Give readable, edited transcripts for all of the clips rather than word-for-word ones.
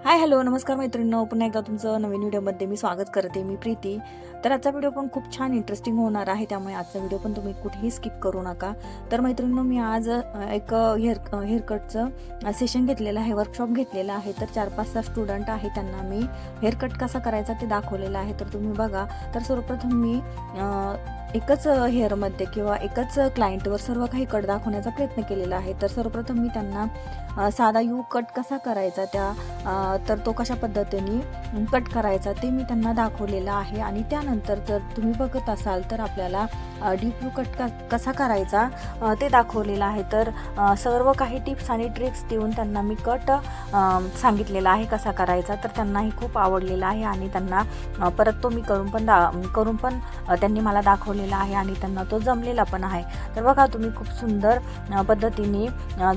Hi hello नमस्कार मैत्रिणींनो, पुन्हा एकदा तुमचं नवीन व्हिडिओमध्ये मी स्वागत करते. मी प्रीती. तर आजचा व्हिडिओ पण खूप छान इंटरेस्टिंग होणार आहे, त्यामुळे आजचा व्हिडिओ पण तुम्ही कुठेही स्किप करू नका. तर मैत्रिणींनो, मी आज एक हेअरकटचं सेशन घेतलेलं आहे, वर्कशॉप घेतलेला आहे. तर 4-5 स्टुडंट आहे, त्यांना मी हेअरकट कसा करायचा ते दाखवलेलं आहे. तर तुम्ही बघा. तर सर्वप्रथम मी एकच हेअरमध्ये किंवा एकच क्लायंटवर सर्व काही कट दाखवण्याचा प्रयत्न केलेला आहे. तर सर्वप्रथम मी त्यांना साधा यू कट कसा करायचा तर तो कशा पद्धतीने कट करायचा ते मी त्यांना दाखवलेला आहे. आणि त्यानंतर जर तुम्ही बघत असाल तर आपल्याला डीप यू कट कसा करायचा ते दाखवलेलं आहे. तर सर्व काही टिप्स आणि ट्रिक्स देऊन त्यांना मी कट सांगितलेला आहे कसा करायचा. तर त्यांनाही खूप आवडलेला आहे आणि त्यांना परत तो मी करून पण त्यांनी मला दाखवलेला आहे आणि त्यांना तो जमलेला पण आहे. तर बघा, तुम्ही खूप सुंदर पद्धतीने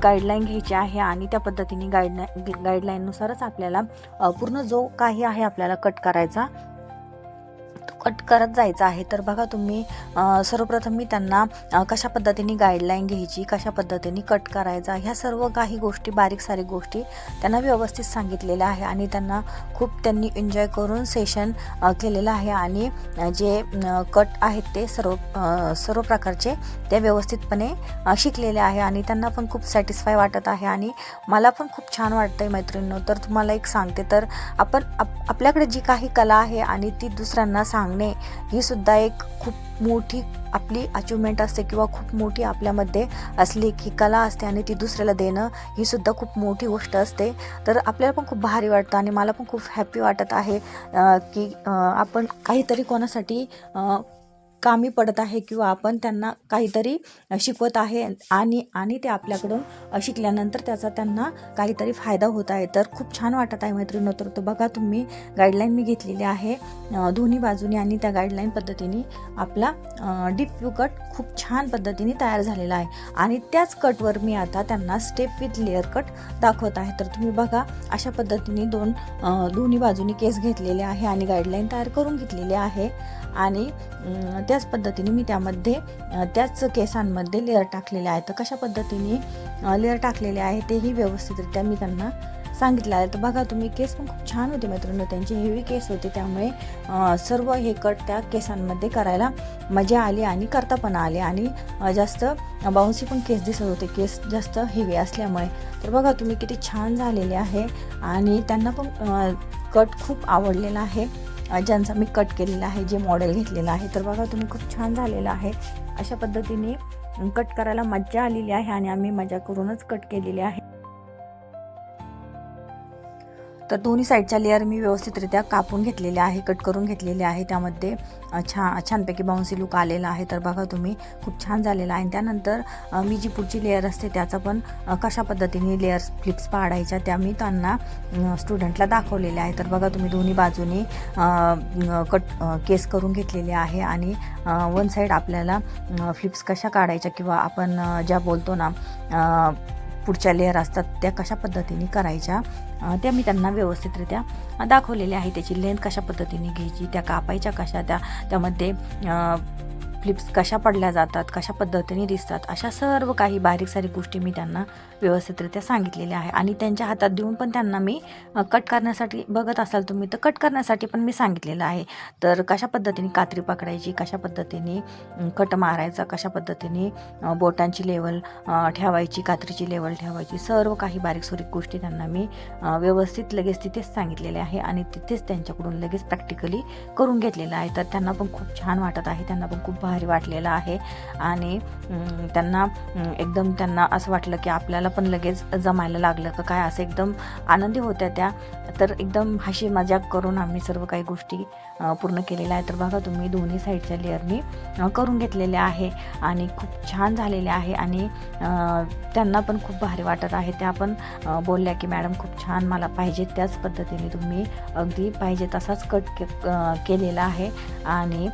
गाईडलाईन घ्यायची आहे आणि त्या पद्धतीने गाईडलाईननुसारच आपल्याला पूर्ण जो काही आहे आपल्याला कट करायचा कट करत जायचं आहे. तर बघा, तुम्ही सर्वप्रथम मी त्यांना कशा पद्धतीने गाईडलाईन घ्यायची, कशा पद्धतीने कट करायचा, ह्या सर्व काही गोष्टी, बारीक सारीक गोष्टी त्यांना व्यवस्थित सांगितलेल्या आहे आणि त्यांनी एन्जॉय करून सेशन केलेलं आहे. आणि जे कट आहेत ते सर्व प्रकारचे ते व्यवस्थितपणे शिकलेले आहे आणि त्यांना पण खूप सॅटिस्फाय वाटत आहे आणि मला पण खूप छान वाटतंय मैत्रिणींनो. तर तुम्हाला एक सांगते, तर आपण आपल्याकडे जी काही कला आहे आणि ती दुसऱ्यांना सांगणे ही सुद्धा एक खूप मोठी आपली अचिव्हमेंट असते किंवा खूप मोठी आपल्यामध्ये असली की कला असते आणि ती दुसऱ्याला देणं ही सुद्धा खूप मोठी गोष्ट असते. तर आपल्याला पण खूप भारी वाटतं आणि मला पण खूप हॅपी वाटत आहे की आपण काहीतरी कोणासाठी कामी पडत आहे किंवा आपण त्यांना काहीतरी शिकवत आहे आणि ते आपल्याकडून शिकल्यानंतर त्याचा त्यांना काहीतरी फायदा होत आहे. तर खूप छान वाटत आहे मैत्रिणींनो. तर बघा, तुम्ही गाईडलाईन मी घेतलेली आहे दोन्ही बाजूनी आणि त्या गाईडलाईन पद्धतीने आपला डीप यू कट खूप छान पद्धतीने तयार झालेला आहे आणि त्याच कटवर मी आता त्यांना स्टेप विथ लेअर कट दाखवत आहे. तर तुम्ही बघा, अशा पद्धतीने दोन्ही बाजूनी केस घेतलेले आहे आणि गाईडलाईन तयार करून घेतलेली आहे आणि त्याच पद्धतीने मी त्यामध्ये त्याच केसांमध्ये लेअर टाकलेले आहे. तर कशा पद्धतीने लेअर टाकलेले आहे तेही व्यवस्थितरित्या मी त्यांना सांगितलं आहे. तर बघा, तुम्ही केस पण खूप छान होते मैत्रिणी, त्यांचे हेवी केस होते, त्यामुळे सर्व हे कट त्या केसांमध्ये करायला मजा आली आणि करता पण आले आणि जास्त बाउन्सी पण केस दिसत होते, केस जास्त हेवी असल्यामुळे. तर बघा, तुम्ही किती छान झालेले आहे आणि त्यांना पण कट खूप आवडलेला आहे ज्यांचा मी कट केलेला आहे, जे मॉडेल घेतलेलं आहे. तर बघा, तुम्ही खूप छान झालेलं आहे. अशा पद्धतीने कट करायला मजा आलेली आहे आणि आम्ही मजा करूनच कट केलेली आहे. तर दोन्ही साईडच्या लेअर मी व्यवस्थितरित्या कापून घेतलेले आहे, कट करून घेतलेले आहे. त्यामध्ये छानपैकी बाउन्सी लुक आलेला आहे. तर बघा, तुम्ही खूप छान झालेला आहे. त्यानंतर मी जी पुढची लेअर असते त्याचा पण कशा पद्धतीने लेअर्स फ्लिप्स पाडायच्या त्या मी त्यांना स्टुडंटला दाखवलेल्या आहे. तर बघा, तुम्ही दोन्ही बाजूनी केस करून घेतलेले आहे आणि वन साईड आपल्याला फ्लिप्स कशा काढायच्या किंवा आपण ज्या बोलतो ना पुढच्या लेअर असतात त्या कशा पद्धतीने करायच्या त्या मी त्यांना व्यवस्थितरित्या दाखवलेल्या आहे. त्याची लेंथ कशा पद्धतीने घ्यायची, त्या कापायच्या कशा, त्यामध्ये फ्लिप्स कशा पडल्या जातात, कशा पद्धतीने दिसतात, अशा सर्व काही बारीक सारीक गोष्टी मी त्यांना व्यवस्थितरित्या सांगितलेल्या आहे. आणि त्यांच्या हातात देऊन पण त्यांना मी कट करण्यासाठी, बघत असाल तुम्ही तर कट करण्यासाठी पण मी सांगितलेलं आहे. तर कशा पद्धतीने कात्री पकडायची, कशा पद्धतीने कट मारायचा, कशा पद्धतीने बोटांची लेवल ठेवायची, कात्रीची लेवल ठेवायची, सर्व काही बारीक सारीक गोष्टी त्यांना मी व्यवस्थित लगेच तिथेच सांगितलेले आहे आणि तिथेच त्यांच्याकडून लगेच प्रॅक्टिकली करून घेतलेलं आहे. तर त्यांना पण खूप छान वाटत आहे, त्यांना पण खूप भारी वाटलेलं आहे आणि त्यांना असं वाटलं की आपल्याला पण लगेच जमायला लागलं का काय, असं एकदम आनंदी होत्या त्या. तर एकदम हशी मजाक करून आम्ही सर्व काही गोष्टी पूर्ण केलेल्या आहे. तर बघा, तुम्ही दोन्ही साईडच्या लेअरनी करून घेतलेले आहे आणि खूप छान झालेले आहे आणि त्यांना पण खूप भारी वाटत आहे. त्या पण बोलल्या की मॅडम खूप छान, मला पाहिजे त्याच पद्धतीने तुम्ही अगदी पाहिजे तसाच कट केलेला आहे आणि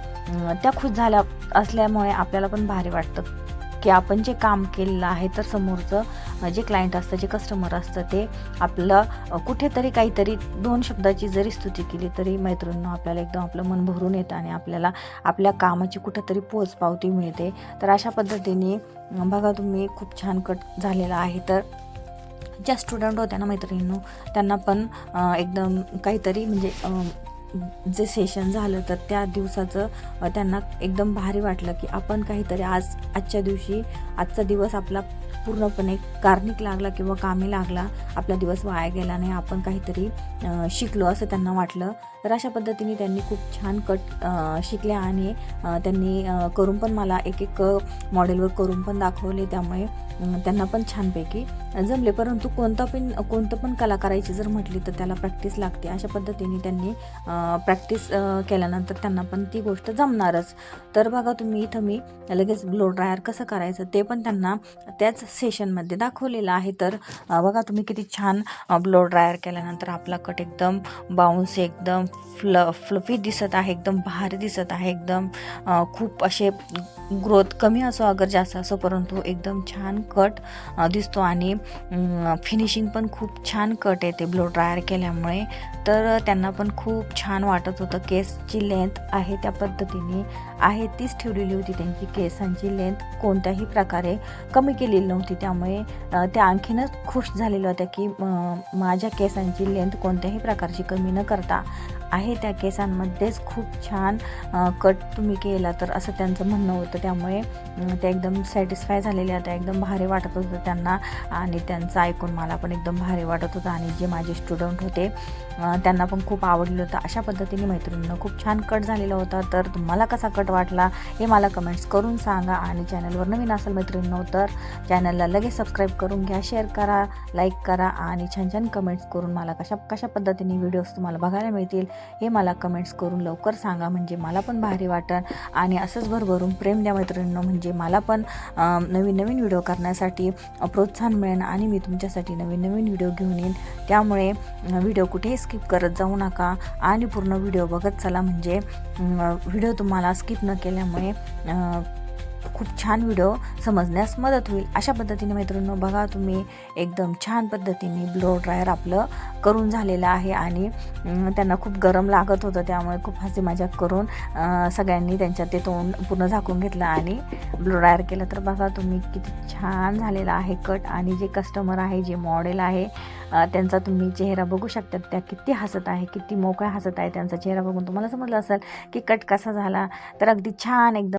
त्या खुश झाल्या असल्यामुळे आपल्याला पण भारी वाटतं की आपण जे काम केलेलं आहे तर समोरचं जे क्लायंट असतं, जे कस्टमर असतं, ते आपलं कुठेतरी काहीतरी दोन शब्दाची जरी स्तुती केली तरी मैत्रिणींनो आपल्याला एकदम आपलं मन भरून येतं आणि आपल्याला आपल्या कामाची कुठेतरी पोचपावती मिळते. तर अशा पद्धतीने बघा, तुम्ही खूप छान कट झालेला आहे. तर ज्या स्टुडंट होत्या ना मैत्रिणींनो, त्यांना पण एकदम काहीतरी म्हणजे जे सेशन झालं तर त्या दिवसाचं त्यांना एकदम भारी वाटलं की आपण काहीतरी आजच्या दिवशी आजचा दिवस आपला पूर्णपणे कार्मिक लागला किंवा कामी लागला, आपला दिवस वाया गेला नाही, आपण काहीतरी शिकलो असं त्यांना वाटलं. तर अशा पद्धतीने त्यांनी खूप छान कट शिकल्या आणि त्यांनी करून पण मला एक मॉडेलवर करून पण दाखवले. त्यामुळे त्यांना पण छानपैकी जमले. परंतु कोणतं पण कला करायची जर म्हटली तर त्याला प्रॅक्टिस लागते. अशा पद्धतीने त्यांनी प्रॅक्टिस केल्यानंतर त्यांना पण ती गोष्ट जमणारच. तर बघा तुम्ही, इथं मी लगेच ब्लो ड्रायर कसं करायचं ते पण त्यांना त्याच सेशनमध्ये दाखवलेलं आहे. तर बघा तुम्ही किती छान ब्लो ड्रायर केल्यानंतर आपला कट एकदम बाउन्स, एकदम फ्लफी दिसत आहे, एकदम भारी दिसत आहे, एकदम खूप असे ग्रोथ कमी असो अगर जास्त असो, परंतु एकदम छान कट दिसतो आणि फिनिशिंग पण खूप छान कट येते ब्लो ड्रायर केल्यामुळे. तर त्यांना पण खूप छान वाटत होतं. केसची लेंथ आहे त्या पद्धतीने आहे तीच ठेवलेली होती. त्यांची केसांची लेंथ कोणत्याही प्रकारे कमी केलेली नव्हती. त्यामुळे त्या आणखीनच खुश झालेल्या होत्या की माझ्या केसांची लेंथ कोणत्याही प्रकारची कमी न करता आहे त्या केसांमध्येच खूप छान कट तुम्ही केला, तर असं त्यांचं म्हणणं होतं. त्यामुळे ते एकदम सॅटिस्फाय झालेल्या होत्या, एकदम भारी वाटत होतं त्यांना आणि त्यांचं ऐकून मला पण एकदम भारी वाटत होतं. आणि जे माझे स्टुडंट होते त्यांना पण खूप आवडलं होतं. अशा पद्धतीने मैत्रिणींनो खूप छान कट झालेला होता. तर तुम्हाला कसा कट वाटला हे मला कमेंट्स करून सांगा. आणि चॅनलवर नवीन असेल मैत्रिणींनो तर चॅनलला लगेच सबस्क्राईब करून घ्या, शेअर करा, लाईक करा आणि छान छान कमेंट्स करून मला कशा पद्धतीने व्हिडिओज तुम्हाला बघायला मिळतील हे मला कमेंट्स करून लवकर सांगा, म्हणजे मला पण भारी वाटेल. आणि असंच भरभरून प्रेम द्या मैत्रिणींनो, म्हणजे मला पण नवीन व्हिडिओ करण्यासाठी प्रोत्साहन मिळेल आणि मी तुमच्यासाठी नवीन व्हिडिओ घेऊन येईन. त्यामुळे व्हिडिओ कुठेही स्किप करत जाऊ नका आणि पूर्ण व्हिडिओ बघत चला, म्हणजे व्हिडिओ तुम्हाला स्किप न केल्यामुळे खूप छान व्हिडिओ समजण्यास मदत होईल. अशा पद्धतीने मैत्रिणींनो बघा तुम्ही, एकदम छान पद्धतीने ब्लो ड्रायर आपलं करून झालेलं आहे. आणि त्यांना खूप गरम लागत होतं, त्यामुळे खूप हसी मजाक करून सगळ्यांनी त्यांच्या ते तोंड पूर्ण झाकून घेतलं आणि ब्लो ड्रायर केलं. तर बघा तुम्ही किती छान झालेला आहे कट. आणि जे कस्टमर आहे, जे मॉडेल आहे, त्यांचा तुम्ही चेहरा बघू शकता, त्या किती हसत आहे, किती मोकळ्या हसत आहे. त्यांचा चेहरा बघून तुम्हाला समजलं असेल की कट कसा झाला. तर अगदी छान एकदम